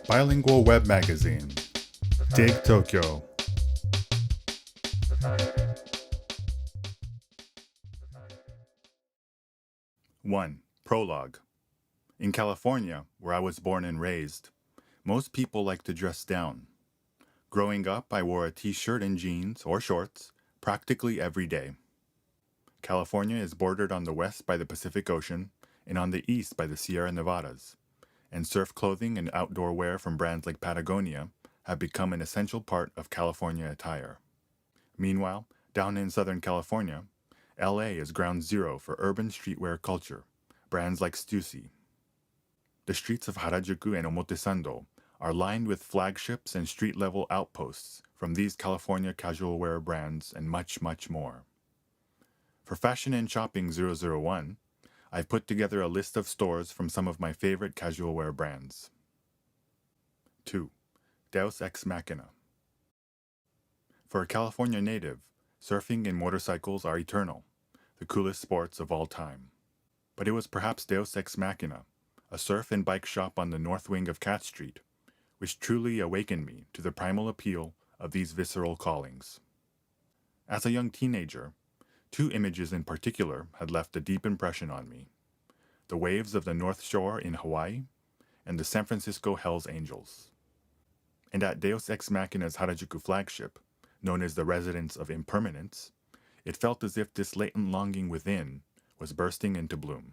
Bilingual web magazine. Dig Tokyo. One. Prologue. In California, where I was born and raised, most people like to dress down. Growing up, I wore a t-shirt and jeans, or shorts, practically every day. California is bordered on the west by the Pacific Ocean and on the east by the Sierra Nevadas, and surf clothing and outdoor wear from brands like Patagonia have become an essential part of California attire. Meanwhile, down in Southern California, LA is ground zero for urban streetwear culture, brands like Stussy. The streets of Harajuku and Omotesando are lined with flagships and street-level outposts from these California casual wear brands and much, much more. For Fashion and Shopping 001, I've put together a list of stores from some of my favorite casual wear brands. 2. Deus Ex Machina. For a California native, surfing and motorcycles are eternal, the coolest sports of all time. But it was perhaps Deus Ex Machina, a surf and bike shop on the north wing of Cat Street, which truly awakened me to the primal appeal of these visceral callings. As a young teenager, two images in particular had left a deep impression on me: the waves of the North Shore in Hawaii and the San Francisco Hells Angels. And at Deus Ex Machina's Harajuku flagship, known as the Residence of Impermanence, it felt as if this latent longing within was bursting into bloom.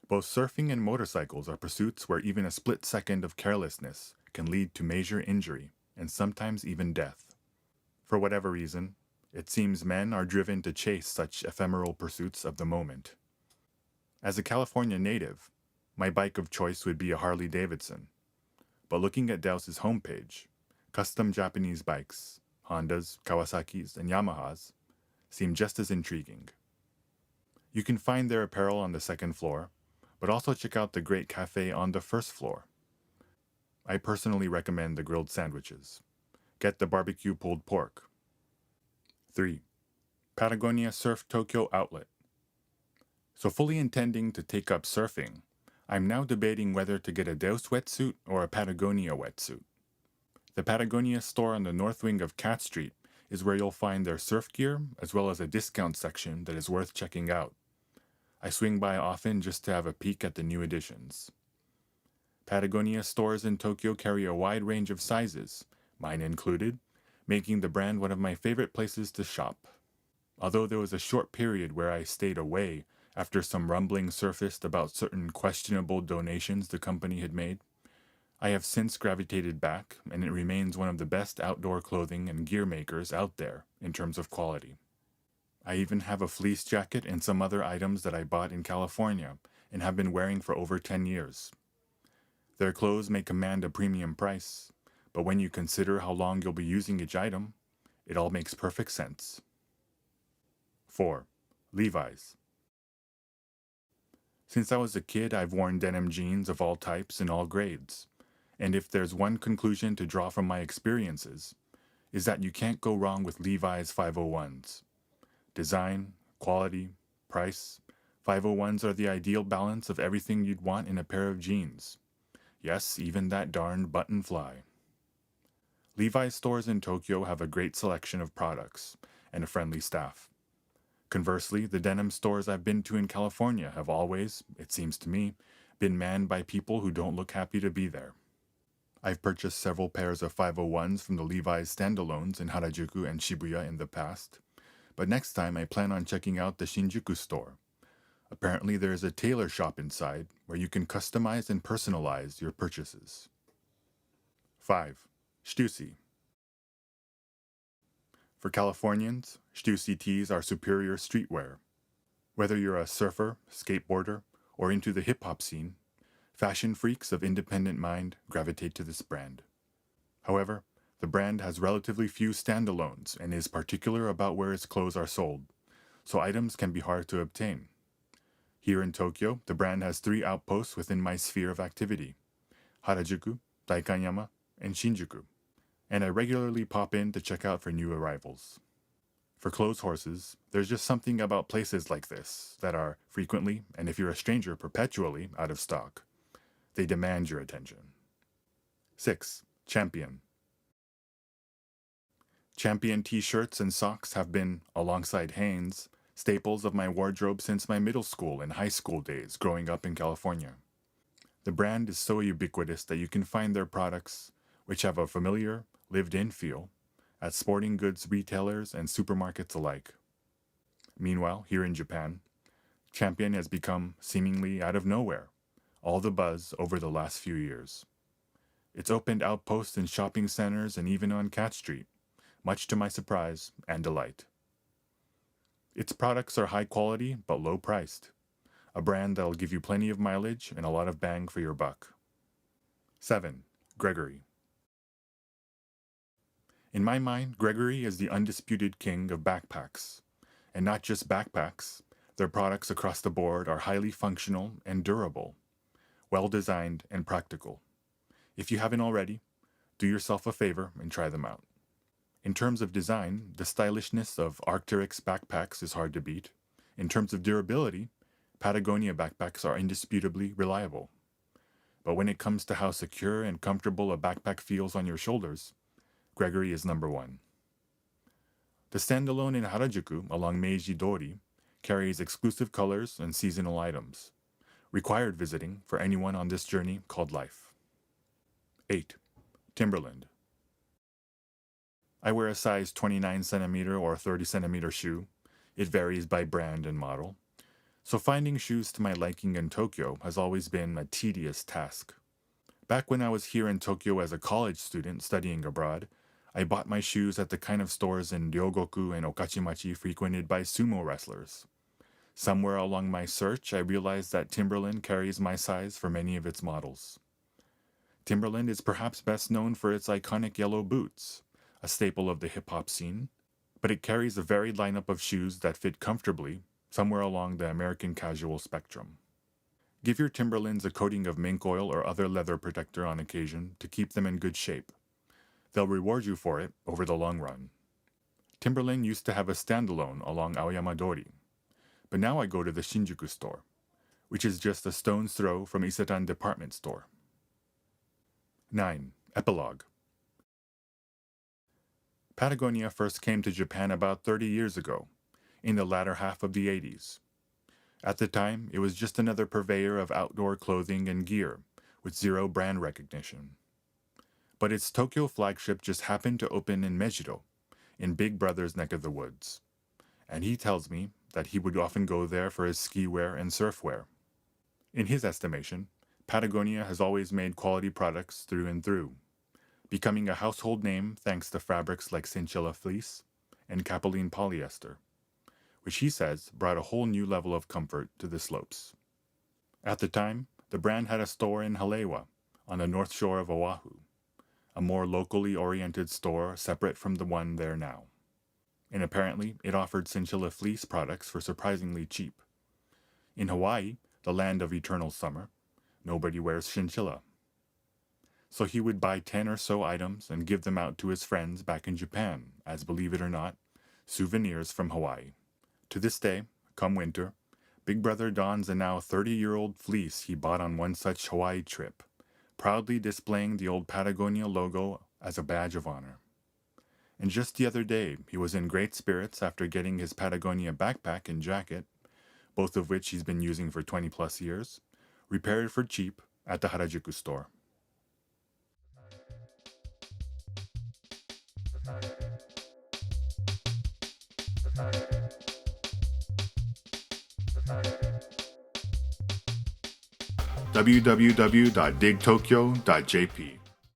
Both surfing and motorcycles are pursuits where even a split second of carelessness can lead to major injury and sometimes even death. For whatever reason, it seems men are driven to chase such ephemeral pursuits of the moment. As a California native, my bike of choice would be a Harley-Davidson. But looking at Deus's homepage, custom Japanese bikes, Hondas, Kawasaki's, and Yamahas, seem just as intriguing. You can find their apparel on the second floor, but also check out the great cafe on the first floor. I personally recommend the grilled sandwiches. Get the barbecue pulled pork. 3. Patagonia Surf Tokyo Outlet. So fully intending to take up surfing, I'm now debating whether to get a Deus wetsuit or a Patagonia wetsuit. The Patagonia store on the north wing of Cat Street is where you'll find their surf gear as well as a discount section that is worth checking out. I swing by often just to have a peek at the new additions. Patagonia stores in Tokyo carry a wide range of sizes, mine included, making the brand one of my favorite places to shop. Although there was a short period where I stayed away after some rumbling surfaced about certain questionable donations the company had made, I have since gravitated back, and it remains one of the best outdoor clothing and gear makers out there in terms of quality. I even have a fleece jacket and some other items that I bought in California and have been wearing for over 10 years. Their clothes may command a premium price, but when you consider how long you'll be using each item, it all makes perfect sense. 4. Levi's. Since I was a kid, I've worn denim jeans of all types and all grades, and if there's one conclusion to draw from my experiences, is that you can't go wrong with Levi's 501s. Design, quality, price, 501s are the ideal balance of everything you'd want in a pair of jeans. Yes, even that darned button fly. Levi's stores in Tokyo have a great selection of products and a friendly staff. Conversely, the denim stores I've been to in California have always, it seems to me, been manned by people who don't look happy to be there. I've purchased several pairs of 501s from the Levi's standalones in Harajuku and Shibuya in the past, but next time I plan on checking out the Shinjuku store. Apparently there is a tailor shop inside where you can customize and personalize your purchases. 5. Stussy. For Californians, Stussy tees are superior streetwear. Whether you're a surfer, skateboarder, or into the hip-hop scene, fashion freaks of independent mind gravitate to this brand. However, the brand has relatively few standalones and is particular about where its clothes are sold, so items can be hard to obtain. Here in Tokyo, the brand has 3 outposts within my sphere of activity: Harajuku, Daikanyama, and Shinjuku, and I regularly pop in to check out for new arrivals. For clothes horses, there's just something about places like this that are frequently, and if you're a stranger, perpetually, out of stock. They demand your attention. 6. Champion. Champion t-shirts and socks have been, alongside Hanes, staples of my wardrobe since my middle school and high school days growing up in California. The brand is so ubiquitous that you can find their products, which have a familiar, lived-in feel, at sporting goods retailers and supermarkets alike. Meanwhile, here in Japan, Champion has become, seemingly out of nowhere, all the buzz over the last few years. It's opened outposts in shopping centers and even on Cat Street, much to my surprise and delight. Its products are high quality but low priced, a brand that'll give you plenty of mileage and a lot of bang for your buck. 7. Gregory. In my mind, Gregory is the undisputed king of backpacks. And not just backpacks, their products across the board are highly functional and durable, well-designed and practical. If you haven't already, do yourself a favor and try them out. In terms of design, the stylishness of Arc'teryx backpacks is hard to beat. In terms of durability, Patagonia backpacks are indisputably reliable. But when it comes to how secure and comfortable a backpack feels on your shoulders, Gregory is number one. The standalone in Harajuku along Meiji Dori carries exclusive colors and seasonal items, required visiting for anyone on this journey called life. 8. Timberland. I wear a size 29 centimeter or 30 centimeter shoe. It varies by brand and model. So finding shoes to my liking in Tokyo has always been a tedious task. Back when I was here in Tokyo as a college student studying abroad, I bought my shoes at the kind of stores in Ryogoku and Okachimachi frequented by sumo wrestlers. Somewhere along my search, I realized that Timberland carries my size for many of its models. Timberland is perhaps best known for its iconic yellow boots, a staple of the hip-hop scene, but it carries a varied lineup of shoes that fit comfortably somewhere along the American casual spectrum. Give your Timberlands a coating of mink oil or other leather protector on occasion to keep them in good shape. They'll reward you for it over the long run. Timberland used to have a standalone along Aoyama Dori, but now I go to the Shinjuku store, which is just a stone's throw from Isetan department store. 9. Epilogue. Patagonia first came to Japan about 30 years ago, in the latter half of the 80s. At the time, it was just another purveyor of outdoor clothing and gear, with zero brand recognition. But its Tokyo flagship just happened to open in Mejiro, in Big Brother's neck of the woods. And he tells me that he would often go there for his ski wear and surf wear. In his estimation, Patagonia has always made quality products through and through, becoming a household name thanks to fabrics like chinchilla fleece and capilene polyester, which he says brought a whole new level of comfort to the slopes. At the time, the brand had a store in Halewa, on the north shore of Oahu, a more locally oriented store separate from the one there now. And apparently, it offered chinchilla fleece products for surprisingly cheap. In Hawaii, the land of eternal summer, nobody wears chinchilla. So he would buy 10 or so items and give them out to his friends back in Japan as, believe it or not, souvenirs from Hawaii. To this day, come winter, Big Brother dons a now 30-year-old fleece he bought on one such Hawaii trip, proudly displaying the old Patagonia logo as a badge of honor. And just the other day, he was in great spirits after getting his Patagonia backpack and jacket, both of which he's been using for 20 plus years, repaired for cheap at the Harajuku store. www.digtokyo.jp